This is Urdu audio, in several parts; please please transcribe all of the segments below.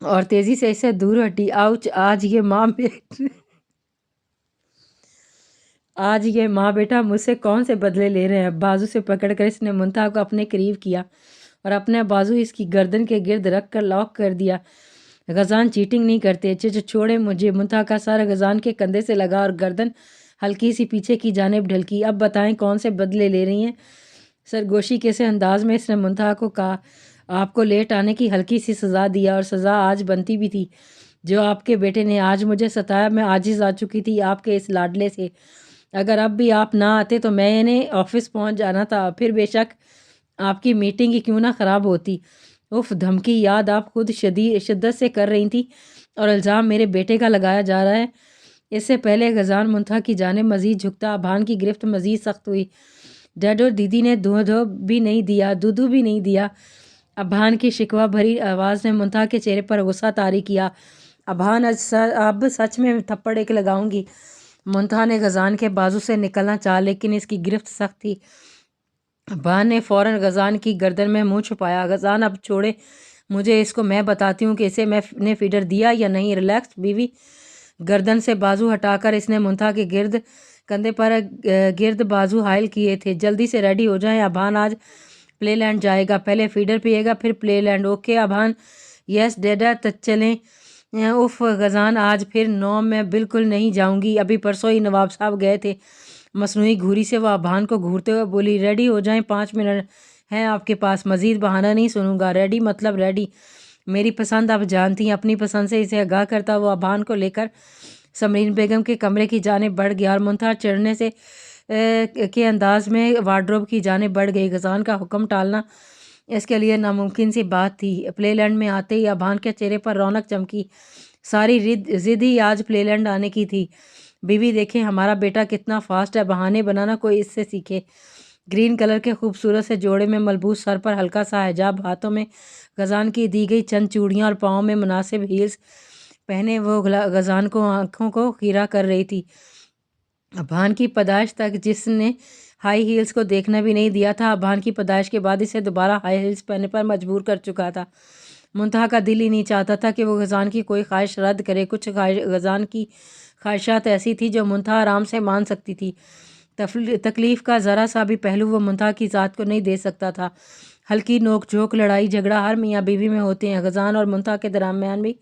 اور تیزی سے اسے دور ہٹی۔ آؤچ! آج یہ ماں بیٹا مجھ سے کون سے بدلے لے رہے ہیں؟ بازو سے پکڑ کر اس نے منتہا کو اپنے قریب کیا اور اپنا بازو اس کی گردن کے گرد رکھ کر لاک کر دیا۔ غزان چیٹنگ نہیں کرتے، چھوڑے مجھے۔ منتہا کا سر غزان کے کندھے سے لگا اور گردن ہلکی سی پیچھے کی جانب ڈھلکی۔ اب بتائیں کون سے بدلے لے رہی ہیں؟ سرگوشی کے سے انداز میں اس نے منتہا کو کہا۔ آپ کو لیٹ آنے کی ہلکی سی سزا دیا، اور سزا آج بنتی بھی تھی۔ جو آپ کے بیٹے نے آج مجھے ستایا، میں عاجز آ چکی تھی آپ کے اس لاڈلے سے۔ اگر اب بھی آپ نہ آتے تو میں نے آفس پہنچ جانا تھا، پھر بے شک آپ کی میٹنگ ہی کیوں نہ خراب ہوتی۔ اف، دھمکی یاد آپ خود شدت سے کر رہی تھی، اور الزام میرے بیٹے کا لگایا جا رہا ہے۔ اس سے پہلے غزان منتہا کی جانب مزید جھکتا، ابھان کی گرفت مزید سخت ہوئی۔ ڈیڈ اور دیدی نے دودھو بھی نہیں دیا۔ ابھان کی شکوہ بھری آواز نے منتہا کے چہرے پر غصہ طاری کیا۔ ابھان، اب سچ میں تھپڑ ایک لگاؤں گی۔ منتہا نے غزان کے بازو سے نکلنا چاہا، لیکن اس کی گرفت سخت تھی۔ ابھان نے فوراً غزان کی گردن میں منہ چھپایا۔ غزان، اب چھوڑے مجھے، اس کو میں بتاتی ہوں کہ اسے میں نے فیڈر دیا یا نہیں۔ ریلیکس بیوی۔ گردن سے بازو ہٹا کر اس نے منتہا کے کندھے پر گرد بازو حائل کیے تھے۔ جلدی سے ریڈی ہو جائیں، ابھان آج پلے لینڈ جائے گا۔ پہلے فیڈر پیے گا، پھر پلے لینڈ۔ اوکے ابھان؟ یس ڈیڈا، چلیں۔ اف غزان، آج پھر نو میں بالکل نہیں جاؤں گی۔ ابھی پرسوں ہی نواب صاحب گئے تھے۔ مصنوعی گھوری سے وہ ابھان کو گھورتے ہوئے بولی۔ ریڈی ہو جائیں، 5 منٹ ہیں آپ کے پاس، مزید بہانہ نہیں سنوں گا۔ ریڈی مطلب ریڈی۔ میری پسند آپ جانتی ہیں، اپنی پسند سے اسے آگاہ کرتا وہ ابھان کو لے کر سمرین بیگم کے کمرے کی جانب بڑھ گیا، اور منتہا چڑھنے سے کے انداز میں وارڈروب کی جانب بڑھ گئی۔ غزان کا حکم ٹالنا اس کے لیے ناممکن سی بات تھی۔ پلے لینڈ میں آتے ہی ابھان کے چہرے پر رونق چمکی۔ ساری ضد ہی آج پلے لینڈ آنے کی تھی۔ بیوی دیکھیں ہمارا بیٹا کتنا فاسٹ ہے، بہانے بنانا کوئی اس سے سیکھے۔ گرین کلر کے خوبصورت سے جوڑے میں ملبوس، سر پر ہلکا سا حجاب، ہاتھوں میں غزان کی دی گئی چند چوڑیاں اور پاؤں میں مناسب ہیلز پہنے وہ غزان کو آنکھوں کو خیرہ کر رہی تھی۔ ابھان کی پیدائش تک جس نے ہائی ہیلز کو دیکھنا بھی نہیں دیا تھا، ابھان کی پیدائش کے بعد اسے دوبارہ ہائی ہیلز پہننے پر مجبور کر چکا تھا۔ منتہا کا دل ہی نہیں چاہتا تھا کہ وہ غزان کی کوئی خواہش رد کرے۔ کچھ غزان کی خواہشات ایسی تھی جو منتہا آرام سے مان سکتی تھی۔ تکلیف کا ذرا سا بھی پہلو وہ منتہا کی ذات کو نہیں دے سکتا تھا۔ ہلکی نوک جھوک، لڑائی جھگڑا ہر میاں بیوی میں ہوتے ہیں۔ غزان اور منتہا کے درمیان بھی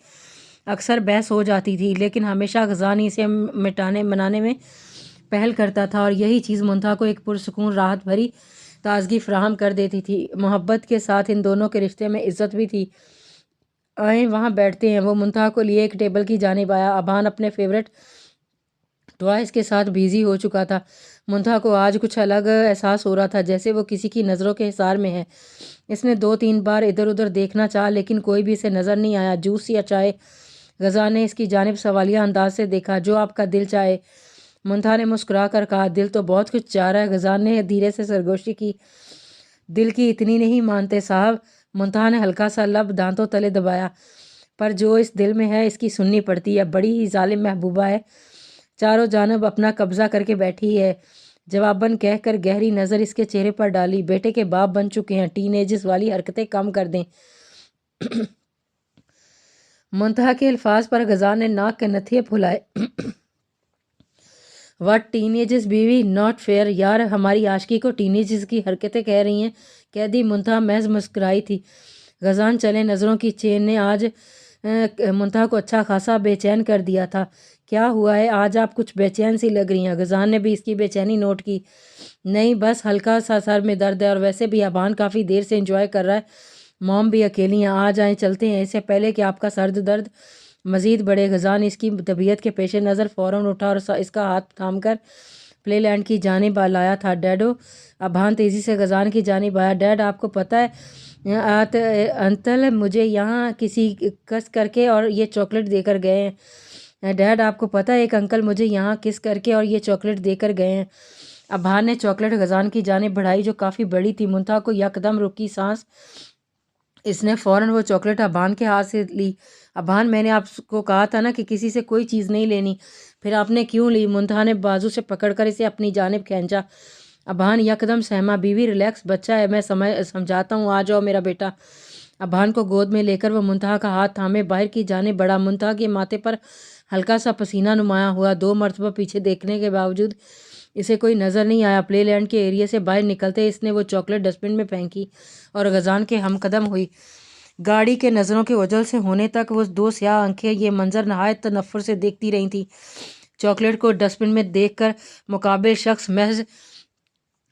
اکثر بحث ہو جاتی تھی، لیکن ہمیشہ غزان ہی اسے منانے میں پہل کرتا تھا، اور یہی چیز منتہا کو ایک پرسکون راحت بھری تازگی فراہم کر دیتی تھی۔ محبت کے ساتھ ان دونوں کے رشتے میں عزت بھی تھی۔ آئیں وہاں بیٹھتے ہیں۔ وہ منتہا کو لیے ایک ٹیبل کی جانب آیا۔ ابھان اپنے فیورٹ ٹوائز کے ساتھ بیزی ہو چکا تھا۔ منتہا کو آج کچھ الگ احساس ہو رہا تھا، جیسے وہ کسی کی نظروں کے حصار میں ہے۔ اس نے 2-3 بار ادھر ادھر دیکھنا چاہا، لیکن کوئی بھی اسے نظر نہیں آیا۔ جوس یا چائے؟ غزان نے اس کی جانب سوالیہ انداز سے دیکھا۔ جو آپ کا دل چاہے۔ منتہا نے مسکرا کر کہا۔ دل تو بہت کچھ چاہ رہا ہے۔ غزان نے دھیرے سے سرگوشی کی۔ دل کی اتنی نہیں مانتے صاحب۔ منتہا نے ہلکا سا لب دانتوں تلے دبایا۔ پر جو اس دل میں ہے اس کی سننی پڑتی ہے۔ بڑی ہی ظالم محبوبہ ہے، چاروں جانب اپنا قبضہ کر کے بیٹھی ہے۔ جواباً کہہ کر گہری نظر اس کے چہرے پر ڈالی۔ بیٹے کے باپ بن چکے ہیں، ٹین ایجز والی حرکتیں کم کر دیں۔ منتہا کے الفاظ پر غزان نے ناک کے نتھیے پھلائے۔ واٹ ٹین ایجز بیوی؟ ناٹ فیئر یار، ہماری عاشقی کو ٹین ایجز کی حرکتیں کہہ رہی ہیں؟ کہہ دی۔ منتہا محض مسکرائی تھی۔ غزان چلیں، نظروں کی چین نے آج منتہا کو اچھا خاصا بے چین کر دیا تھا۔ کیا ہوا ہے؟ آج آپ کچھ بے چین سی لگ رہی ہیں۔ غزان نے بھی اس کی بے چینی نوٹ کی۔ نہیں، بس ہلکا سا سر میں درد ہے، اور ویسے بھی ابھان کافی دیر سے انجوائے کر رہا ہے۔ موم بھی اکیلی ہیں، آ جائیں چلتے ہیں، اس سے پہلے کہ آپ کا سر درد مزید بڑھے۔ غزان اس کی طبیعت کے پیش نظر فوراً اٹھا اور اس کا ہاتھ تھام کر پلے لینڈ کی جانب لایا تھا۔ ڈیڈو؟ ابھان تیزی سے غزان کی جانب آیا۔ ڈیڈ، آپ کو پتہ ہے انتل مجھے یہاں کسی کس کر کے اور یہ چاکلیٹ دے کر گئے ہیں۔ ڈیڈ، آپ کو پتہ ہے ایک انکل مجھے یہاں کس کر کے اور یہ چاکلیٹ دے کر گئے ہیں۔ ابھان نے چاکلیٹ غزان کی جانب بڑھائی، جو کافی بڑی تھی۔ منتہا کو یکدم رکی سانس۔ اس نے فوراً وہ چاکلیٹ ابھان کے ہاتھ سے لی۔ ابھان، میں نے آپ کو کہا تھا نا کہ کسی سے کوئی چیز نہیں لینی، پھر آپ نے کیوں لی؟ منتہا نے بازو سے پکڑ کر اسے اپنی جانب کھینچا۔ ابھان یکدم سہما۔ بیوی ریلیکس، بچہ ہے، میں سمجھاتا ہوں، آ جاؤ میرا بیٹا۔ ابھان کو گود میں لے کر وہ منتہا کا ہاتھ تھامے باہر کی جانب بڑھا۔ منتہا کے ماتھے پر ہلکا سا پسینہ نمایاں ہوا۔ 2 مرتبہ پیچھے دیکھنے کے باوجود اسے کوئی نظر نہیں آیا۔ پلے لینڈ کے ایریا سے باہر نکلتے اس نے وہ چاکلیٹ ڈسٹ بن میں پھینکی اور غزان کے ہم قدم ہوئی۔ گاڑی کے نظروں کے اوجھل سے ہونے تک وہ 2 سیاہ آنکھیں یہ منظر نہایت تنفر سے دیکھتی رہی تھیں۔ چاکلیٹ کو ڈسٹ بن میں دیکھ کر مقابل شخص محض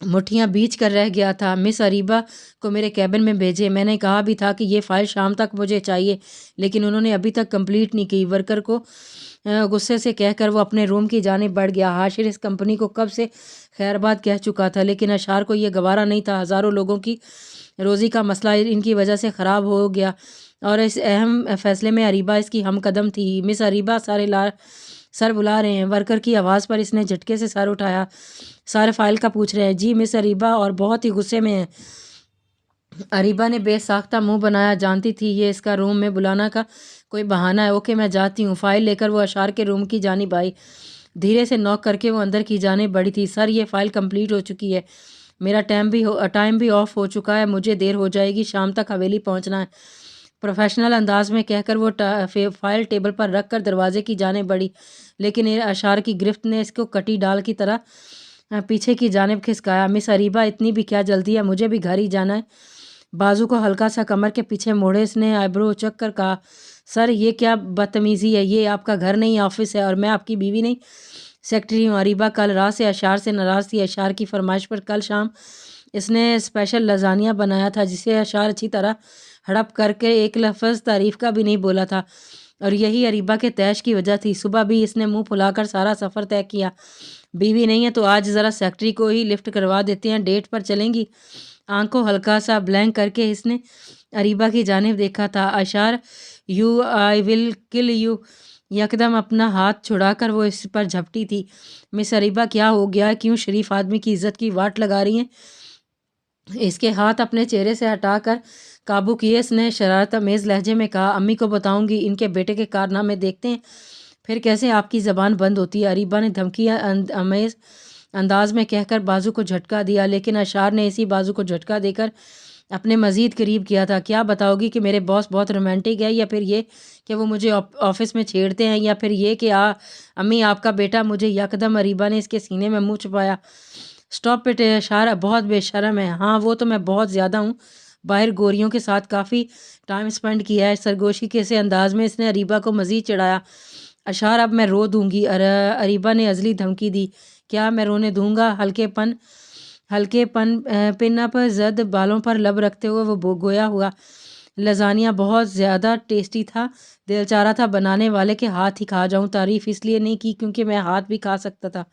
مٹھیاں بیچ کر رہ گیا تھا۔ مس اریبہ کو میرے کیبن میں بھیجے، میں نے کہا بھی تھا کہ یہ فائل شام تک مجھے چاہیے، لیکن انہوں نے ابھی تک کمپلیٹ نہیں کی۔ ورکر کو غصے سے کہہ کر وہ اپنے روم کی جانب بڑھ گیا۔ حاشر اس کمپنی کو کب سے خیر بات کہہ چکا تھا، لیکن اشار کو یہ گوارا نہیں تھا۔ ہزاروں لوگوں کی روزی کا مسئلہ ان کی وجہ سے خراب ہو گیا اور اس اہم فیصلے میں اریبہ اس کی ہم قدم تھی۔ مس اریبہ سر بلا رہے ہیں۔ ورکر کی آواز پر اس نے جھٹکے سے سر اٹھایا۔ سارے فائل کا پوچھ رہے ہیں؟ جی مس اریبہ، اور بہت ہی غصے میں ہیں۔ اریبہ نے بے ساختہ منہ بنایا، جانتی تھی یہ اس کا روم میں بلانا کا کوئی بہانہ ہے۔ اوکے میں جاتی ہوں۔ فائل لے کر وہ اشار کے روم کی جانب آئی۔ دھیرے سے نوک کر کے وہ اندر کی جانب بڑھی تھی۔ سر یہ فائل کمپلیٹ ہو چکی ہے، میرا ٹائم بھی آف ہو چکا ہے، مجھے دیر ہو جائے گی، شام تک حویلی پہنچنا ہے، پروفیشنل انداز میں کہہ کر وہ فائل ٹیبل پر رکھ کر دروازے کی جانب بڑھی، لیکن اشار کی گرفت نے اس کو کٹی ڈال کی طرح پیچھے کی جانب کھسکایا۔ مس اریبہ اتنی بھی کیا جلدی ہے، مجھے بھی گھر ہی جانا ہے۔ بازو کو ہلکا سا کمر کے پیچھے موڑے اس نے آئیبرو اچک کر کہا، سر یہ کیا بدتمیزی ہے، یہ آپ کا گھر نہیں آفس ہے، اور میں آپ کی بیوی نہیں سیکرٹری ہوں۔ اریبہ کل رات سے اشار سے ناراض تھی۔ اشار کی فرمائش پر کل شام اس نے اسپیشل لازانیہ بنایا تھا، جسے اشار اچھی طرح ہڑپ کر کے ایک لفظ تعریف کا بھی نہیں بولا تھا، اور یہی اریبہ کے تیش کی وجہ تھی۔ صبح بھی اس نے منہ پھلا کر سارا سفر طے کیا۔ بیوی نہیں ہے تو آج ذرا سیکرٹری کو ہی لفٹ کروا دیتے ہیں، ڈیٹ پر چلیں گی؟ آنکھ کو ہلکا سا بلینک کر کے اس نے اریبہ کی جانب دیکھا تھا۔ اشار یو آئی ول کل یو۔ یکدم اپنا ہاتھ چھڑا کر وہ اس پر جھپٹی تھی۔ مس اریبہ کیا ہو گیا ہے، کیوں شریف آدمی کی عزت کی واٹ لگا رہی ہیں؟ اس کے ہاتھ اپنے چہرے سے ہٹا کر قابو کیے اس نے شرارت آمیز لہجے میں کہا، امی کو بتاؤں گی، ان کے بیٹے کے کارنامے دیکھتے ہیں پھر کیسے آپ کی زبان بند ہوتی ہے۔ اریبہ نے دھمکی آمیز انداز میں کہہ کر بازو کو جھٹکا دیا، لیکن اشار نے اسی بازو کو جھٹکا دے کر اپنے مزید قریب کیا تھا۔ کیا بتاؤ گی کہ میرے باس بہت رومانٹک ہے، یا پھر یہ کہ وہ مجھے آفس میں چھیڑتے ہیں، یا پھر یہ کہ امی آپ کا بیٹا مجھے یکدم اریبہ نے اس کے سینے میں منہ چھپایا۔ سٹاپ اٹ اشار، بہت بے شرم ہے۔ ہاں وہ تو میں بہت زیادہ ہوں، باہر گوریوں کے ساتھ کافی ٹائم سپینڈ کیا ہے۔ سرگوشی کے سے انداز میں اس نے اریبہ کو مزید چڑھایا۔ اشار اب میں رو دوں گی، اریبہ نے عزلی دھمکی دی۔ کیا میں رونے دوں گا؟ ہلکے پن اپ زد بالوں پر لب رکھتے ہوئے وہ گویا ہوا، لازانیہ بہت زیادہ ٹیسٹی تھا، دل چاہ رہا تھا بنانے والے کے ہاتھ ہی کھا جاؤں۔ تعریف اس لیے نہیں کی کیونکہ میں ہاتھ بھی کھا سکتا تھا،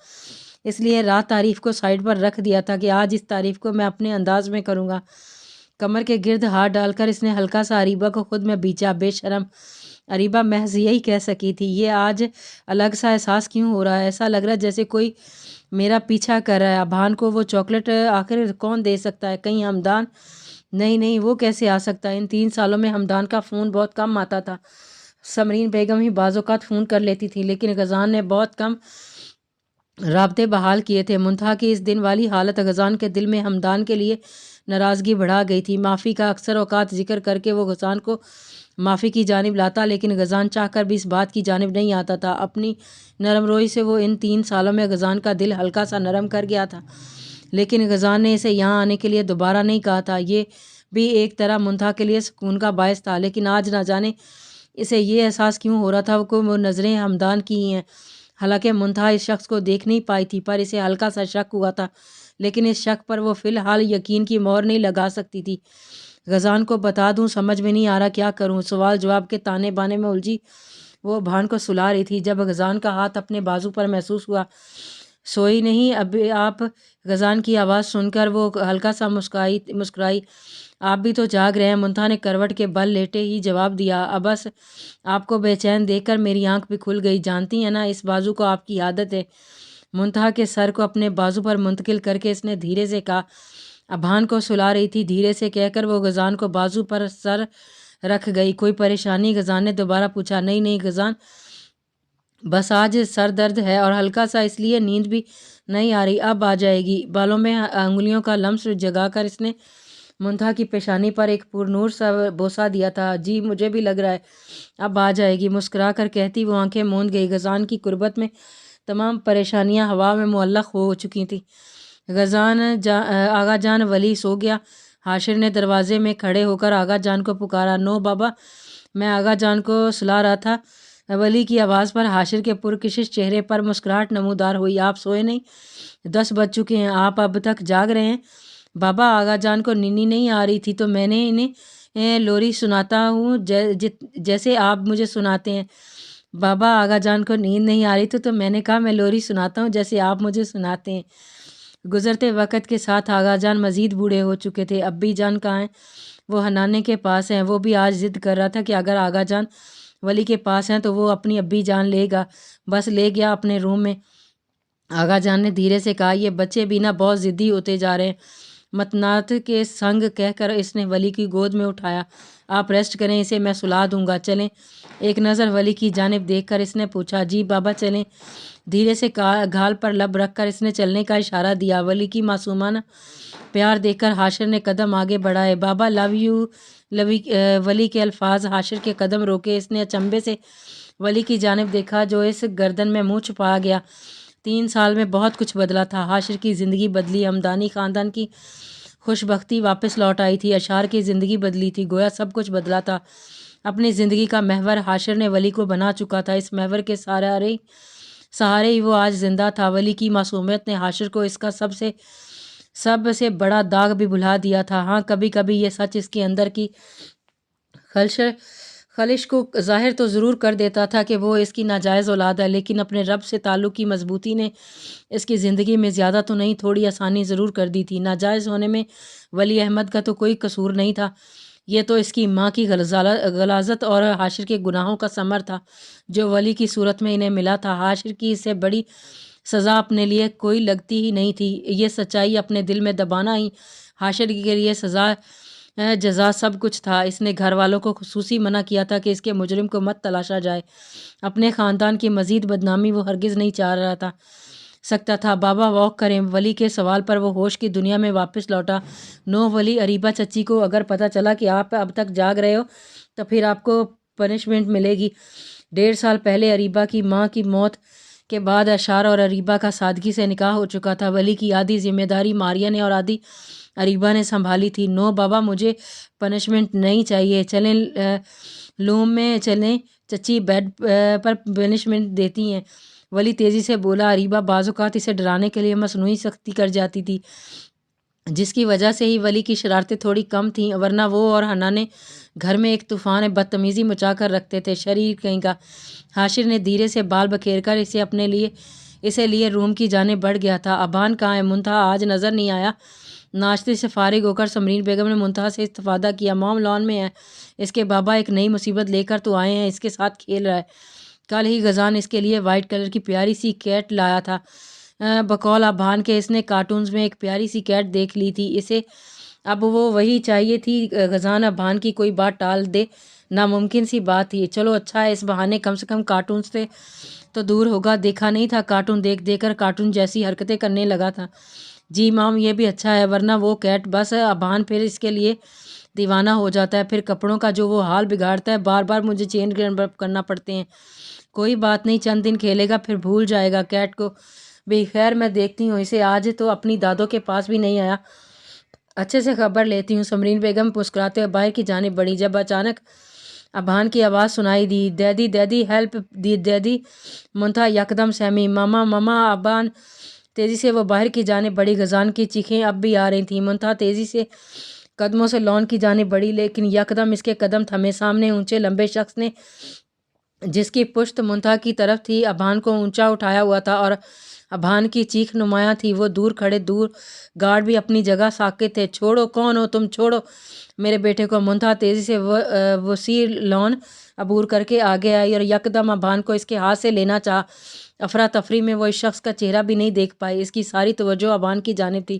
اس لیے رات تعریف کو سائڈ پر رکھ دیا تھا کہ آج اس تعریف کو میں اپنے انداز میں کروں گا۔ کمر کے گرد ہاتھ ڈال کر اس نے ہلکا سا اریبہ کو خود میں بیچا۔ بے شرم! اریبہ محض یہی کہہ سکی تھی۔ یہ آج الگ سا احساس کیوں ہو رہا ہے؟ ایسا لگ رہا ہے جیسے کوئی میرا پیچھا کر رہا ہے۔ ابھان کو وہ چاکلیٹ آخر کون دے سکتا ہے؟ کہیں ہمدان؟ نہیں وہ کیسے آ سکتا ہے؟ ان 3 سالوں میں ہمدان کا فون بہت کم آتا تھا، سمرین بیگم ہی بعض اوقات فون کر لیتی تھی، لیکن غزان نے بہت کم رابطے بحال کیے تھے۔ منتہا کی اس دن والی حالت غزان کے دل میں ہمدان کے لیے ناراضگی بڑھا گئی تھی۔ معافی کا اکثر اوقات ذکر کر کے وہ غزان کو معافی کی جانب لاتا، لیکن غزان چاہ کر بھی اس بات کی جانب نہیں آتا تھا۔ اپنی نرم روئی سے وہ ان 3 سالوں میں غزان کا دل ہلکا سا نرم کر گیا تھا، لیکن غزان نے اسے یہاں آنے کے لیے دوبارہ نہیں کہا تھا۔ یہ بھی ایک طرح منتہا کے لیے سکون کا باعث تھا، لیکن آج نہ جانے اسے یہ احساس کیوں ہو رہا تھا کہ وہ نظریں ہمدان کی ہی ہیں۔ حالانکہ منتہا اس شخص کو دیکھ نہیں پائی تھی، پر اسے ہلکا سا شک ہوا تھا، لیکن اس شک پر وہ فی الحال یقین کی مہر نہیں لگا سکتی تھی۔ غزان کو بتا دوں، سمجھ میں نہیں آ رہا کیا کروں۔ سوال جواب کے تانے بانے میں الجھی وہ ابھان کو سلا رہی تھی جب غزان کا ہاتھ اپنے بازو پر محسوس ہوا۔ سوئی نہیں ابھی آپ؟ غزان کی آواز سن کر وہ ہلکا سا مسکرائی۔ آپ بھی تو جاگ رہے ہیں، منتہا نے کروٹ کے بل لیٹے ہی جواب دیا۔ بس آپ کو بے چین دیکھ کر میری آنکھ بھی کھل گئی، جانتی ہیں نا اس بازو کو آپ کی عادت ہے۔ منتہا کے سر کو اپنے بازو پر منتقل کر کے اس نے دھیرے سے کہا۔ ابھان کو سلا رہی تھی، دھیرے سے کہہ کر وہ غزان کو بازو پر سر رکھ گئی۔ کوئی پریشانی؟ غزان نے دوبارہ پوچھا۔ نہیں غزان، بس آج سر درد ہے اور ہلکا سا، اس لیے نیند بھی نہیں آ رہی، اب آ جائے گی۔ بالوں میں انگلیوں کا لمس جگا کر اس نے منتہا کی پیشانی پر ایک پرنور سا بوسہ دیا تھا۔ جی مجھے بھی لگ رہا ہے اب آ جائے گی، مسکرا کر کہتی وہ آنکھیں موند گئی۔ غزان کی قربت میں تمام پریشانیاں ہوا میں معلق ہو چکی تھیں۔ آغا جان ولی سو گیا؟ حاشر نے دروازے میں کھڑے ہو کر آغا جان کو پکارا۔ نو بابا، میں آغا جان کو سلا رہا تھا۔ ولی کی آواز پر حاشر کے پرکشش چہرے پر مسکراہٹ نمودار ہوئی۔ آپ سوئے نہیں؟ 10 بج چکے ہیں، آپ اب تک جاگ رہے ہیں؟ بابا، آغا جان کو نیند نہیں آ رہی تھی تو میں نے انہیں لوری سناتا ہوں جیسے آپ مجھے سناتے ہیں۔ بابا، آغا جان کو نیند نہیں آ رہی تو میں نے کہا میں لوری سناتا ہوں جیسے آپ مجھے سناتے ہیں۔ گزرتے وقت کے ساتھ آغا جان مزید بوڑھے ہو چکے تھے۔ ابی جان کہاں ہیں؟ وہ حنانے کے پاس ہیں۔ وہ بھی آج ضد کر رہا تھا کہ اگر آغا جان ولی کے پاس ہیں تو وہ اپنی ابی جان لے گا۔ بس لے گیا اپنے روم میں۔ آغا جان نے دھیرے سے کہا، یہ بچے بھی نہ بہت ضدی ہوتے جا رہے ہیں۔ متنات کے سنگ کہہ کر اس نے ولی کی گود میں اٹھایا۔ آپ ریسٹ کریں، اسے میں سلا دوں گا، چلیں۔ ایک نظر ولی کی جانب دیکھ کر اس نے پوچھا، جی بابا چلیں۔ دھیرے سے گھال پر لب رکھ کر اس نے چلنے کا اشارہ دیا۔ ولی کی معصومانہ پیار دیکھ کر حاشر نے قدم آگے بڑھائے۔ بابا لو یو ولی کے الفاظ حاشر کے قدم روکے۔ اس نے اچنبھے سے ولی کی جانب دیکھا جو اس گردن میں منہ چھپا گیا۔ 3 سال میں بہت کچھ بدلا تھا۔ حاشر کی زندگی بدلی، ہمدانی خاندان کی خوش بختی واپس لوٹ آئی تھی، اشار کی زندگی بدلی تھی، گویا سب کچھ بدلا تھا۔ اپنی زندگی کا محور حاشر نے ولی کو بنا چکا تھا۔ اس محور کے سہارے ہی وہ آج زندہ تھا۔ ولی کی معصومیت نے حاشر کو اس کا سب سے بڑا داغ بھی بھلا دیا تھا۔ ہاں، کبھی کبھی یہ سچ اس کے اندر کی خلش کو ظاہر تو ضرور کر دیتا تھا کہ وہ اس کی ناجائز اولاد ہے، لیکن اپنے رب سے تعلق کی مضبوطی نے اس کی زندگی میں زیادہ تو نہیں، تھوڑی آسانی ضرور کر دی تھی۔ ناجائز ہونے میں ولی احمد کا تو کوئی قصور نہیں تھا، یہ تو اس کی ماں کی غلاظت اور حاشر کے گناہوں کا ثمر تھا جو ولی کی صورت میں انہیں ملا تھا۔ حاشر کی اس سے بڑی سزا اپنے لیے کوئی لگتی ہی نہیں تھی۔ یہ سچائی اپنے دل میں دبانا ہی حاشر کے لیے جزا سب کچھ تھا۔ اس نے گھر والوں کو خصوصی منع کیا تھا کہ اس کے مجرم کو مت تلاشا جائے۔ اپنے خاندان کی مزید بدنامی وہ ہرگز نہیں چاہ سکتا تھا۔ بابا واک کریں؟ ولی کے سوال پر وہ ہوش کی دنیا میں واپس لوٹا۔ نو ولی، اریبہ چچی کو اگر پتہ چلا کہ آپ اب تک جاگ رہے ہو تو پھر آپ کو پنشمنٹ ملے گی۔ 1.5 سال پہلے اریبہ کی ماں کی موت کے بعد اشار اور اریبہ کا سادگی سے نکاح ہو چکا تھا۔ ولی کی آدھی ذمہ داری ماریہ نے اور آدھی اریبہ نے سنبھالی تھی۔ نو بابا، مجھے پنشمنٹ نہیں چاہیے، چلیں لوم میں چلیں، چچی بیڈ پر پنشمنٹ دیتی ہیں۔ ولی تیزی سے بولا۔ اریبہ بعض اوقات اسے ڈرانے کے لیے مصنوعی سختی کر جاتی تھی، جس کی وجہ سے ہی ولی کی شرارتیں تھوڑی کم تھیں، ورنہ وہ اور حنانے گھر میں ایک طوفان بدتمیزی مچا کر رکھتے تھے۔ شریر کہیں کا۔ حاشر نے دھیرے سے بال بکھیر کر اسے لیے روم کی جانب بڑھ گیا تھا۔ ابان کہاں ہے؟ منتہا آج نظر نہیں آیا۔ ناشتے سے فارغ ہو کر سمرین بیگم نے منتہا سے استفادہ کیا۔ موم لان میں ہے، اس کے بابا ایک نئی مصیبت لے کر تو آئے ہیں، اس کے ساتھ کھیل رہا ہے۔ کل ہی غزان اس کے لیے وائٹ کلر کی پیاری سی کیٹ لایا تھا۔ بقول ابان کے اس نے کارٹونز میں ایک پیاری سی کیٹ دیکھ لی تھی، اسے اب وہ وہی چاہیے تھی۔ غزان ابان کی کوئی بات ٹال دے، ناممکن سی بات تھی۔ چلو اچھا ہے، اس بہانے کم سے کم کارٹون سے تو دور ہوگا۔ دیکھا نہیں تھا کارٹون دیکھ کر کارٹون جیسی حرکتیں کرنے لگا تھا۔ جی مام، یہ بھی اچھا ہے، ورنہ وہ کیٹ بس ابان پھر اس کے لیے دیوانہ ہو جاتا ہے، پھر کپڑوں کا جو وہ حال بگاڑتا ہے، بار بار مجھے چینج کرنا پڑتے ہیں۔ کوئی بات نہیں، چند دن کھیلے گا پھر بھول جائے گا کیٹ کو بھی۔ خیر میں دیکھتی ہوں اسے، آج تو اپنی دادوں کے پاس بھی نہیں آیا، اچھے سے خبر لیتی ہوں۔ سمرین بیگم مسکراتے ہوئے باہر کی جانب بڑھی، جب اچانک ابان کی آواز سنائی دی، دیدی دیدی ہیلپ دیدی۔ منتہا یکدم سہمی، ماما ماما۔ ابان تیزی سے وہ باہر کی جانب بڑھی، غزان کی چیخیں اب بھی آ رہی تھیں۔ منتہا تیزی سے قدموں سے لان کی جانب بڑھی، لیکن یکدم اس کے قدم تھمے۔ سامنے اونچے لمبے شخص نے، جس کی پشت منتہا کی طرف تھی، ابان کو اونچا اٹھایا ہوا تھا اور ابان کی چیخ نمایاں تھی۔ وہ دور کھڑے گارڈ بھی اپنی جگہ ساکت تھے۔ چھوڑو، کون ہو تم؟ چھوڑو میرے بیٹے کو۔ منتہا تیزی سے وسیع لان عبور کر کے آگے آئی اور یکدم ابان کو اس کے ہاتھ سے لینا چاہا۔ افراتفری میں وہ اس شخص کا چہرہ بھی نہیں دیکھ پائی، اس کی ساری توجہ ابان کی جانب تھی۔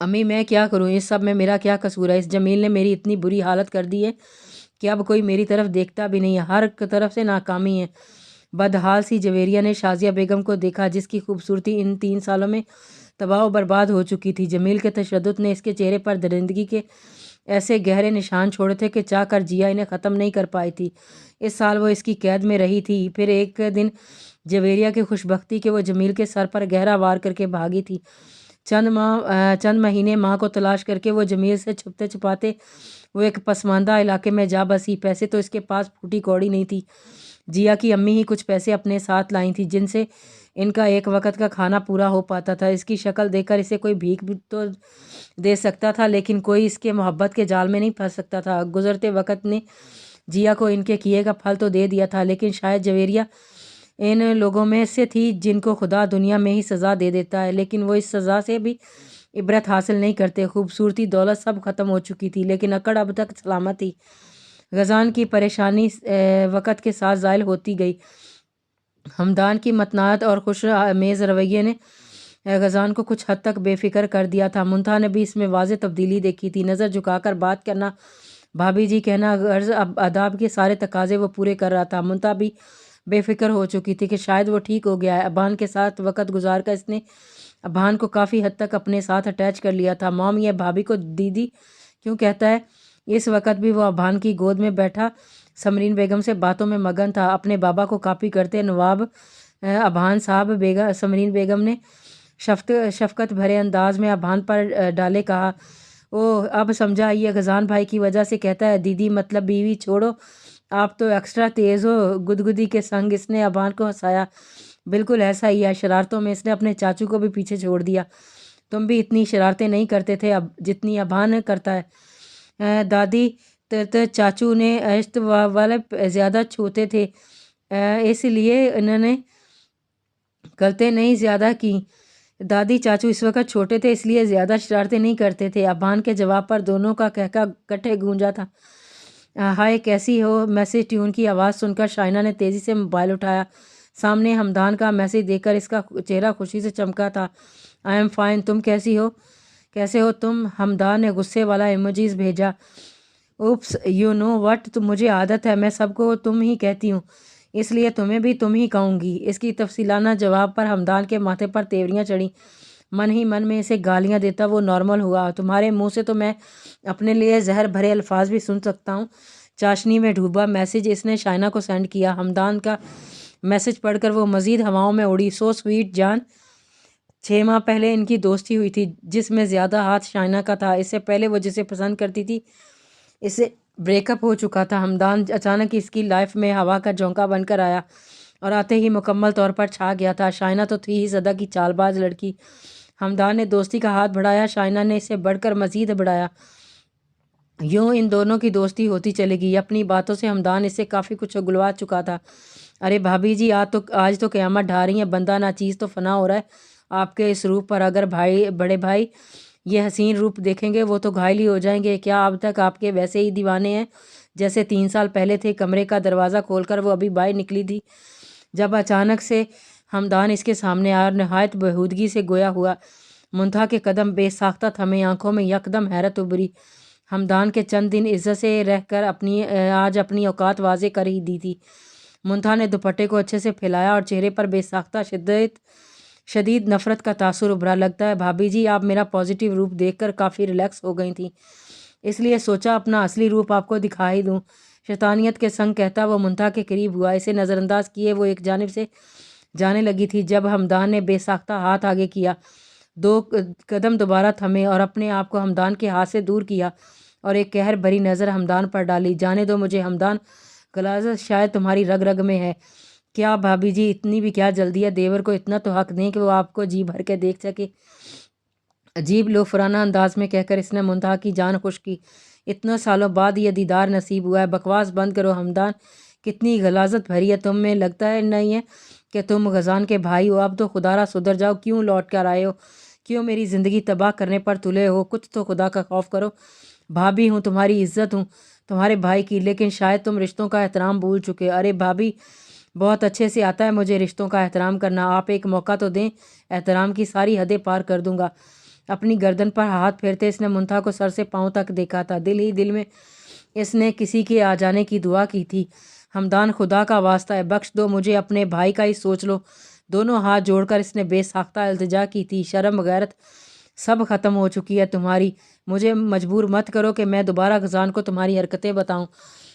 امی میں کیا کروں، اس سب میں میرا کیا قصور ہے؟ اس جمیل نے میری اتنی بری حالت کر دی ہے کہ اب کوئی میری طرف دیکھتا بھی نہیں ہے، ہر طرف سے ناکامی ہے۔ بدحال سی جویریہ نے شازیہ بیگم کو دیکھا جس کی خوبصورتی ان 3 سالوں میں تباہ و برباد ہو چکی تھی۔ جمیل کے تشدد نے اس کے چہرے پر درندگی کے ایسے گہرے نشان چھوڑے تھے کہ چاہ کر جیا انہیں ختم نہیں کر پائی تھی۔ اس سال وہ اس کی قید میں رہی تھی۔ پھر ایک دن جویریہ کی خوشبختی کہ وہ جمیل کے سر پر گہرا وار کر کے بھاگی تھی۔ چند مہینے ماں کو تلاش کر کے وہ جمیل سے چھپتے چھپاتے وہ ایک پسماندہ علاقے میں جا بسی۔ پیسے تو اس کے پاس پھوٹی کوڑی نہیں تھی۔ جیا کی امی ہی کچھ پیسے اپنے ساتھ لائی تھیں جن سے ان کا ایک وقت کا کھانا پورا ہو پاتا تھا۔ اس کی شکل دیکھ کر اسے کوئی بھیک بھی تو دے سکتا تھا لیکن کوئی اس کے محبت کے جال میں نہیں پھنس سکتا تھا۔ گزرتے وقت نے جیا کو ان کے کیے کا پھل تو دے دیا تھا لیکن شاید جویریہ ان لوگوں میں سے تھی جن کو خدا دنیا میں ہی سزا دے دیتا ہے لیکن وہ اس سزا سے بھی عبرت حاصل نہیں کرتے۔ خوبصورتی، دولت سب ختم ہو چکی تھی لیکن اکڑ اب تک سلامت تھی۔ غزان کی پریشانی وقت کے ساتھ زائل ہوتی گئی۔ ہمدان کی متناعت اور خوش آمیز رویے نے غزان کو کچھ حد تک بے فکر کر دیا تھا۔ منتہا نے بھی اس میں واضح تبدیلی دیکھی تھی۔ نظر جھکا کر بات کرنا، بھابھی جی کہنا، غرض آداب کے سارے تقاضے وہ پورے کر رہا تھا۔ منتہا بھی بے فکر ہو چکی تھی کہ شاید وہ ٹھیک ہو گیا ہے۔ ابان کے ساتھ وقت گزار کر اس نے ابان کو کافی حد تک اپنے ساتھ اٹیچ کر لیا تھا۔ موم یہ بھابھی کو دیدی کیوں کہتا ہے؟ اس وقت بھی وہ ابان کی گود میں بیٹھا سمرین بیگم سے باتوں میں مگن تھا، اپنے بابا کو کاپی کرتے نواب ابان صاحب۔ سمرین بیگم نے شفقت بھرے انداز میں ابان پر ڈالے کہا، اب سمجھا، یہ غزان بھائی کی وجہ سے کہتا ہے۔ دیدی مطلب بیوی چھوڑو، آپ تو ایکسٹرا تیز ہو۔ گدگدی کے سنگ اس نے ابان کو ہنسایا۔ بالکل ایسا ہی ہے، شرارتوں میں اس نے اپنے چاچو کو بھی پیچھے چھوڑ دیا۔ تم بھی اتنی شرارتیں نہیں کرتے تھے جتنی ابان کرتا ہے۔ دادی چاچو نے عشت والے زیادہ چھوتے تھے اس لیے انہوں نے غلطیں نہیں زیادہ کی۔ دادی چاچو اس وقت چھوٹے تھے اس لیے زیادہ شرارتیں نہیں کرتے تھے۔ ابان کے جواب پر دونوں کا کہکا کٹھے گونجا تھا۔ ہائے کیسی ہو؟ میسج ٹیون کی آواز سن کر شائنہ نے تیزی سے موبائل اٹھایا۔ سامنے ہمدان کا میسج دیکھ کر اس کا چہرہ خوشی سے چمکا تھا۔ آئی ایم فائن، تم کیسے ہو تم؟ ہمدان نے غصے والا ایموجیز بھیجا۔ اوپس یو نو وٹ، مجھے عادت ہے میں سب کو تم ہی کہتی ہوں اس لیے تمہیں بھی تم ہی کہوں گی۔ اس کی تفصیلانہ جواب پر ہمدان کے ماتھے پر تیوریاں چڑھیں۔ من ہی من میں اسے گالیاں دیتا وہ نارمل ہوا۔ تمہارے منہ سے تو میں اپنے لیے زہر بھرے الفاظ بھی سن سکتا ہوں۔ چاشنی میں ڈوبا میسج اس نے شائنہ کو سینڈ کیا۔ ہمدان کا میسج پڑھ کر وہ مزید ہواؤں میں اڑی۔ سو سویٹ جان، 6 ماہ پہلے ان کی دوستی ہوئی تھی جس میں زیادہ ہاتھ شائنہ کا تھا۔ اس سے پہلے وہ جسے پسند کرتی تھی اس سے بریک اپ ہو چکا تھا۔ ہمدان اچانک اس کی لائف میں ہوا کا جھونکا بن کر آیا اور آتے ہی مکمل طور پر چھا گیا تھا۔ شائنہ تو تھی ہی زدہ کی چال باز لڑکی۔ ہمدان نے دوستی کا ہاتھ بڑھایا، شائنہ نے اسے بڑھ کر مزید بڑھایا۔ یوں ان دونوں کی دوستی ہوتی چلے گئی۔ اپنی باتوں سے ہمدان اس سے کافی کچھ اگلوا چکا تھا۔ ارے بھابھی جی آج تو قیامت ڈھا رہی ہیں، بندہ ناچیز تو فنا ہو رہا ہے آپ کے اس روپ پر۔ اگر بڑے بھائی یہ حسین روپ دیکھیں گے وہ تو گھائل ہی ہو جائیں گے۔ کیا اب تک آپ کے ویسے ہی دیوانے ہیں جیسے 3 سال پہلے تھے؟ کمرے کا دروازہ کھول کر وہ ابھی باہر نکلی تھی جب اچانک سے ہمدان اس کے سامنے آیا اور نہایت بہودگی سے گویا ہوا۔ منتہا کے قدم بے ساختہ تھمے، آنکھوں میں یکدم حیرت ابھری۔ ہمدان کے چند دن عزت سے رہ کر آج اپنی اوقات واضح کر ہی دی تھی۔ منتہا نے دوپٹے کو اچھے سے پھیلایا اور چہرے پر بے ساختہ شدید نفرت کا تاثر ابھرا۔ لگتا ہے بھابھی جی آپ میرا پازیٹیو روپ دیکھ کر کافی ریلیکس ہو گئی تھیں، اس لیے سوچا اپنا اصلی روپ آپ کو دکھا ہی دوں۔ شیطانیت کے سنگ کہتا وہ منتہا کے قریب ہوا۔ اسے نظر انداز کیے وہ ایک جانب سے جانے لگی تھی جب ہمدان نے بے ساختہ ہاتھ آگے کیا۔ 2 قدم دوبارہ تھمے اور اپنے آپ کو ہمدان کے ہاتھ سے دور کیا اور ایک قہر بھری نظر ہمدان پر ڈالی۔ جانے دو مجھے ہمدان، غلاظت شاید تمہاری رگ رگ میں ہے۔ کیا بھابھی جی اتنی بھی کیا جلدی ہے؟ دیور کو اتنا تو حق دیں کہ وہ آپ کو جی بھر کے دیکھ سکے۔ عجیب لوفرانہ انداز میں کہہ کر اس نے منتہا کی جان خوش کی۔ اتنا سالوں بعد یہ دیدار نصیب ہوا ہے۔ بکواس بند کرو ہمدان، کتنی غلاظت بھری ہے تم میں، لگتا ہے نہیں ہے کہ تم غزان کے بھائی ہو؟ اب تو خدا را سدھر جاؤ، کیوں لوٹ کر آئے ہو؟ کیوں میری زندگی تباہ کرنے پر تلے ہو؟ کچھ تو خدا کا خوف کرو۔ بھابھی ہوں، تمہاری عزت ہوں تمہارے بھائی کی، لیکن شاید تم رشتوں کا احترام بھول چکے۔ ارے بھابھی بہت اچھے سے آتا ہے مجھے رشتوں کا احترام کرنا، آپ ایک موقع تو دیں، احترام کی ساری حدیں پار کر دوں گا۔ اپنی گردن پر ہاتھ پھیرتے اس نے منتہا کو سر سے پاؤں تک دیکھا تھا۔ دل ہی دل میں اس نے کسی کے آ جانے کی دعا کی تھی۔ ہمدان خدا کا واسطہ ہے بخش دو مجھے، اپنے بھائی کا ہی سوچ لو۔ دونوں ہاتھ جوڑ کر اس نے بے ساختہ التجا کی تھی۔ شرم غیرت سب ختم ہو چکی ہے تمہاری، مجھے مجبور مت کرو کہ میں دوبارہ غزان کو تمہاری حرکتیں بتاؤں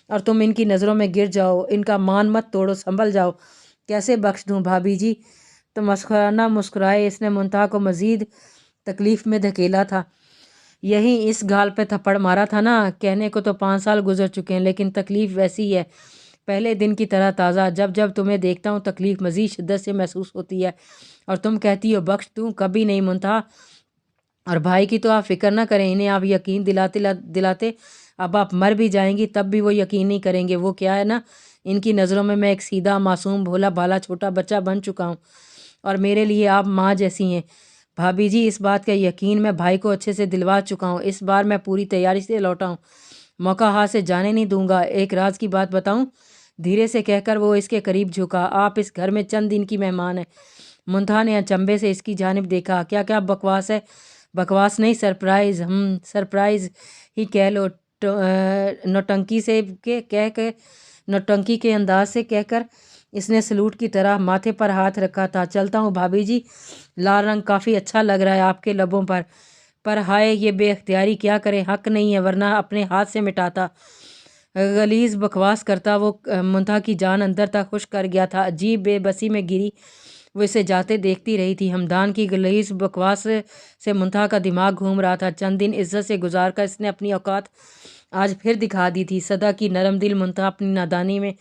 اور تم ان کی نظروں میں گر جاؤ، ان کا مان مت توڑو، سنبھل جاؤ۔ کیسے بخش دوں بھابھی جی؟ تو مسکرانا مسکرائے اس نے منتہا کو مزید تکلیف میں دھکیلا تھا۔ یہی اس گال پہ تھپڑ مارا تھا نا، کہنے کو تو 5 سال گزر چکے ہیں لیکن تکلیف ویسی ہے پہلے دن کی طرح تازہ۔ جب جب تمہیں دیکھتا ہوں تکلیف مزید شدت سے محسوس ہوتی ہے اور تم کہتی ہو بخش دوں، کبھی نہیں منتہا۔ اور بھائی کی تو آپ فکر نہ کریں، انہیں آپ یقین دلاتے اب آپ مر بھی جائیں گی تب بھی وہ یقین نہیں کریں گے۔ وہ کیا ہے نا، ان کی نظروں میں ایک سیدھا معصوم بھولا بھالا چھوٹا بچہ بن چکا ہوں اور میرے لیے آپ ماں جیسی ہیں۔ بھابھی جی اس بات کا یقین میں بھائی کو اچھے سے دلوا چکا ہوں، اس بار میں پوری تیاری سے لوٹا ہوں، موقع ہاتھ سے جانے نہیں دوں گا۔ ایک راز کی بات بتاؤں؟ دھیرے سے کہہ کر وہ اس کے قریب جھکا۔ آپ اس گھر میں چند دن کی مہمان ہیں۔ منتہا نے اچنبھے سے اس کی جانب دیکھا۔ کیا کیا بکواس ہے؟ بکواس نہیں، سرپرائز۔ سرپرائز ہی کہہ لو، نوٹنکی کے انداز سے کہہ کر اس نے سلوٹ کی طرح ماتھے پر ہاتھ رکھا تھا۔ چلتا ہوں بھابھی جی، لال رنگ کافی اچھا لگ رہا ہے آپ کے لبوں پر ہائے یہ بے اختیاری کیا کرے، حق نہیں ہے ورنہ اپنے ہاتھ سے مٹاتا۔ غلیظ بکواس کرتا وہ منتہا کی جان اندر تک خشک کر گیا تھا۔ عجیب بے بسی میں گری وہ اسے جاتے دیکھتی رہی تھی۔ ہمدان کی غلیظ بکواس سے منتہا کا دماغ گھوم رہا تھا۔ چند دن عزت سے گزار کر اس نے اپنی اوقات آج پھر دکھا دی تھی۔ صدا کی نرم دل منتہا اپنی نادانی میں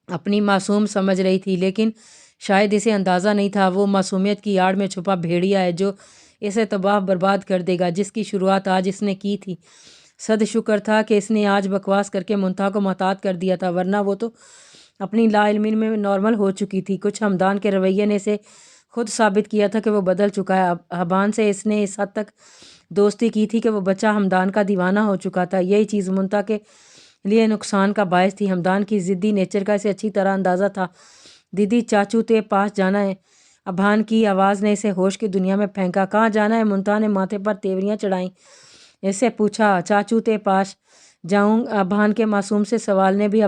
اپنی معصوم سمجھ رہی تھی، لیکن شاید اسے اندازہ نہیں تھا وہ معصومیت کی آڑ میں چھپا بھیڑیا ہے جو اسے تباہ برباد کر دے گا، جس کی شروعات آج اس نے کی تھی۔ صد شکر تھا کہ اس نے آج بکواس کر کے منتہا کو محتاط کر دیا تھا، ورنہ وہ تو اپنی لا علمی میں نارمل ہو چکی تھی۔ کچھ ہمدان کے رویے نے اسے خود ثابت کیا تھا کہ وہ بدل چکا ہے۔ ابان سے اس نے اس حد تک دوستی کی تھی کہ وہ بچہ ہمدان کا دیوانہ ہو چکا تھا۔ یہی چیز منتہا کے لیے نقصان کا باعث تھی۔ ہمدان کی ضدی نیچر کا اسے اچھی طرح اندازہ تھا۔ دیدی چاچو تے پاس جانا ہے، ابان کی آواز نے اسے ہوش کی دنیا میں پھینکا۔ کہاں جانا ہے؟ منتہا نے ماتھے پر تیوریاں چڑھائیں اس سے پوچھا۔ چاچو تے پاس جاؤں؟ ابان کے معصوم سے سوال نے بھی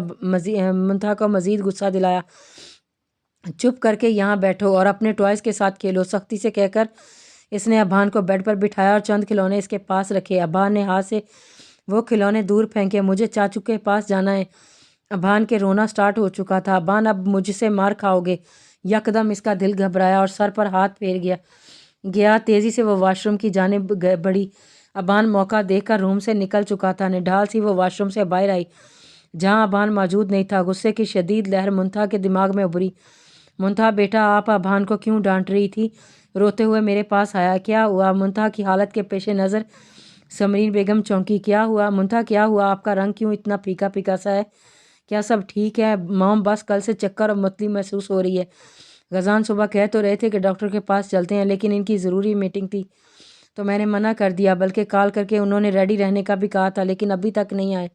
منتہا کو مزید غصہ دلایا۔ چپ کر کے یہاں بیٹھو اور اپنے ٹوائز کے ساتھ کھیلو، سختی سے کہہ کر اس نے ابان کو بیڈ پر بٹھایا اور چند کھلونے اس کے پاس رکھے۔ ابان نے ہاتھ سے وہ کھلونے دور پھینکے۔ مجھے چاچو کے پاس جانا ہے۔ ابان کے رونا سٹارٹ ہو چکا تھا۔ ابان اب مجھ سے مار کھاؤ گے؟ یکدم اس کا دل گھبرایا اور سر پر ہاتھ پھیر گیا۔ تیزی سے وہ واش روم کی جانب بڑھی۔ ابان موقع دیکھ کر روم سے نکل چکا تھا۔ نڈال سی وہ واش روم سے باہر آئی جہاں ابان موجود نہیں تھا۔ غصے کی شدید لہر منتہا کے دماغ میں ابھری۔ منتہا بیٹا آپ ابان کو کیوں ڈانٹ رہی تھی؟ روتے ہوئے میرے پاس آیا۔ کیا ہوا؟ منتہا کی حالت کے پیش نظر سمرین بیگم چونکی۔ کیا ہوا منتہا، کیا ہوا؟ آپ کا رنگ کیوں اتنا پھیکا پھیکا سا ہے؟ کیا سب ٹھیک ہے؟ موم بس کل سے چکر اور متلی محسوس ہو رہی ہے۔ غزان صبح کہہ تو رہے تھے کہ ڈاکٹر کے پاس چلتے ہیں لیکن ان کی ضروری میٹنگ تھی تو میں نے منع کر دیا، بلکہ کال کر کے انہوں نے ریڈی رہنے کا بھی کہا تھا لیکن ابھی تک نہیں آئے۔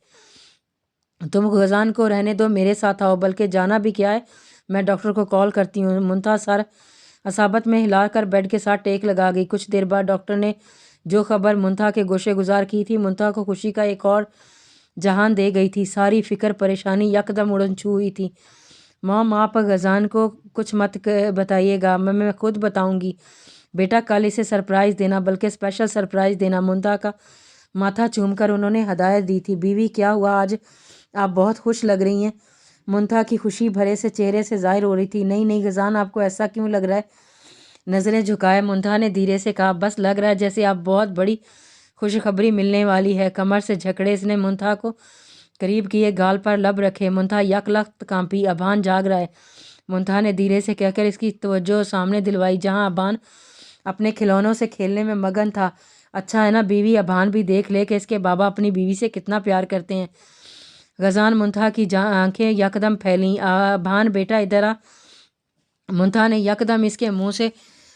تم غزان کو رہنے دو، میرے ساتھ آؤ، بلکہ جانا بھی کیا ہے، میں ڈاکٹر کو کال کرتی ہوں۔ منتہا سر اصابت میں ہلا کر بیڈ کے ساتھ ٹیک لگا گئی۔ کچھ دیر بعد ڈاکٹر نے جو خبر منتہا کے گوشے گزار کی تھی منتہا کو خوشی کا ایک اور جہان دے گئی تھی۔ ساری فکر پریشانی یکدم اڑن چھو ہوئی تھی۔ موم آپ غزان کو کچھ مت بتائیے گا، میں خود بتاؤں گی۔ بیٹا کل اسے سرپرائز دینا، بلکہ اسپیشل سرپرائز دینا۔ منتہا کا ماتھا چوم کر انہوں نے ہدایت دی تھی۔ بیوی کیا ہوا؟ آج آپ بہت خوش لگ رہی ہیں۔ منتہا کی خوشی بھرے سے چہرے سے ظاہر ہو رہی تھی۔ نہیں غزان، آپ کو ایسا کیوں لگ رہا ہے؟ نظریں جھکائے منتہا نے دھیرے سے کہا، بس لگ رہا ہے جیسے آپ بہت بڑی خوشخبری ملنے والی ہے۔ کمر سے جھکڑے اس نے منتہا کو قریب کیے، گال پر لب رکھے۔ منتہا یک لخت کانپی۔ ابان جاگ رہا ہے، منتہا نے دھیرے سے کہہ کر اس کی توجہ سامنے دلوائی جہاں ابان اپنے کھلونوں سے کھیلنے میں مگن تھا۔ اچھا ہے نا بیوی، ابان بھی دیکھ لے کہ اس کے بابا اپنی بیوی سے کتنا پیار کرتے ہیں۔ غزان منتہا کی آنکھیں یکدم پھیلیں۔ ابان بیٹا ادھر آ۔ منتہا نے یکدم اس کے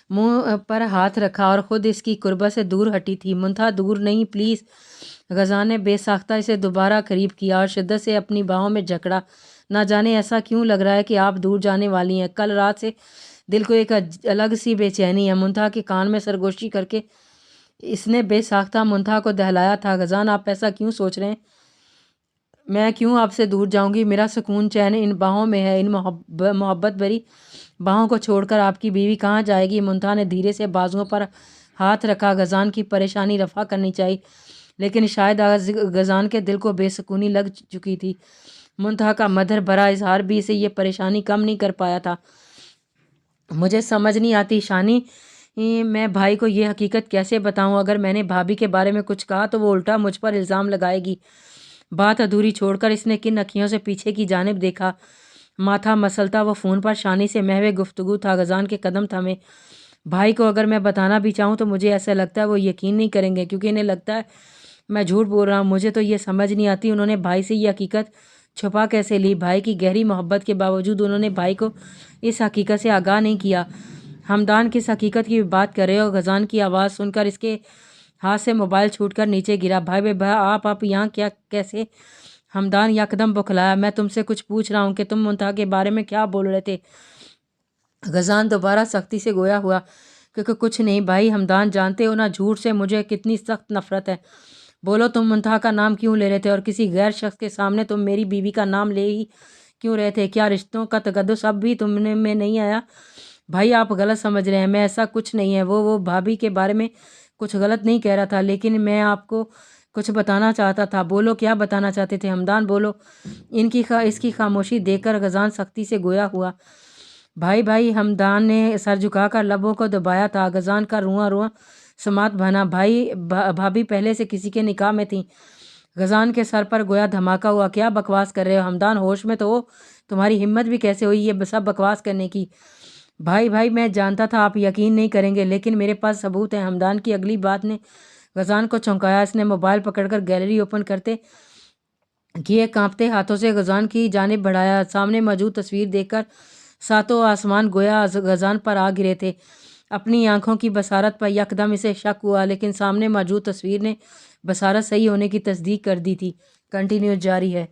منہ پر ہاتھ رکھا اور خود اس کی قربت سے دور ہٹی تھی۔ منتہا دور نہیں پلیز۔ غزان نے بے ساختہ اسے دوبارہ قریب کیا اور شدت سے اپنی باہوں میں جکڑا۔ نہ جانے ایسا کیوں لگ رہا ہے کہ آپ دور جانے والی ہیں؟ کل رات سے دل کو ایک الگ سی بے چینی ہے۔ منتہا کے کان میں سرگوشی کر کے اس نے بے ساختہ منتہا کو دہلایا تھا۔ غزان آپ ایسا کیوں سوچ رہے ہیں؟ میں کیوں آپ سے دور جاؤں گی؟ میرا سکون چین ان باہوں میں ہے، ان محبت بھری باہوں کو چھوڑ کر آپ کی بیوی کہاں جائے گی؟ منتہا نے دھیرے سے بازوؤں پر ہاتھ رکھا۔ غزان کی پریشانی رفع کرنی چاہیے، لیکن شاید غزان کے دل کو بے سکونی لگ چکی تھی۔ منتہا کا مدھر بھرا اظہار بھی اسے یہ پریشانی کم نہیں کر پایا تھا۔ مجھے سمجھ نہیں آتی شانی، میں بھائی کو یہ حقیقت کیسے بتاؤں؟ اگر میں نے بھابھی کے بارے میں کچھ کہا تو وہ الٹا مجھ پر الزام لگائے گی۔ بات ادھوری چھوڑ کر اس نے کن اکھیوں سے پیچھے کی جانب دیکھا۔ ماتھا مسلتا وہ فون پر شانی سے محو گفتگو تھا۔ غزان کے قدم تھمے۔ بھائی کو اگر میں بتانا بھی چاہوں تو مجھے ایسا لگتا ہے وہ یقین نہیں کریں گے، کیونکہ انہیں لگتا ہے میں جھوٹ بول رہا ہوں۔ مجھے تو یہ سمجھ نہیں آتی انہوں نے بھائی سے یہ حقیقت چھپا کیسے لی؟ بھائی کی گہری محبت کے باوجود انہوں نے بھائی کو اس حقیقت سے آگاہ نہیں کیا۔ ہمدان کس حقیقت کی بات کر رہے ہو؟ غزان کی آواز سن کر اس کے ہاتھ سے موبائل چھوٹ کر نیچے گرا۔ بھائی آپ یہاں کیا کیسے؟ ہمدان یکدم بوکھلایا۔ میں تم سے کچھ پوچھ رہا ہوں کہ تم منتہا کے بارے میں کیا بول رہے تھے؟ غزان دوبارہ سختی سے گویا ہوا کہ کچھ نہیں بھائی۔ ہمدان جانتے ہو نا جھوٹ سے مجھے کتنی سخت نفرت ہے۔ بولو تم منتہا کا نام کیوں لے رہے تھے، اور کسی غیر شخص کے سامنے تم میری بیوی کا نام لے ہی کیوں رہے تھے؟ کیا رشتوں کا تقدس اب بھی تم میں نہیں آیا؟ بھائی آپ غلط سمجھ رہے ہیں، میں ایسا کچھ نہیں ہے۔ وہ بھابھی کے بارے میں کچھ غلط نہیں کہہ رہا تھا، لیکن میں آپ کو کچھ بتانا چاہتا تھا۔ بولو کیا بتانا چاہتے تھے؟ ہمدان بولو۔ اس کی خاموشی دیکھ کر غزان سختی سے گویا ہوا۔ بھائی ہمدان نے سر جھکا کر لبوں کو دبایا تھا۔ غزان کا رواں سماعت بنا۔ بھابھی پہلے سے کسی کے نکاح میں تھیں۔ غزان کے سر پر گویا دھماکہ ہوا۔ کیا بکواس کر رہے ہو ہمدان؟ ہوش میں تو ہو؟ تمہاری ہمت بھی کیسے ہوئی یہ سب بکواس کرنے کی؟ بھائی میں جانتا تھا آپ یقین نہیں کریں گے، لیکن میرے پاس ثبوت ہے۔ ہمدان کی اگلی بات نے غزان کو چونکایا۔ اس نے موبائل پکڑ کر گیلری اوپن کرتے کیے کانپتے ہاتھوں سے غزان کی جانب بڑھایا۔ سامنے موجود تصویر دیکھ کر ساتوں آسمان گویا غزان پر آ گرے تھے۔ اپنی آنکھوں کی بصارت پر یکدم اسے شک ہوا، لیکن سامنے موجود تصویر نے بصارت صحیح ہونے کی تصدیق کر دی تھی۔ کنٹینیو جاری ہے۔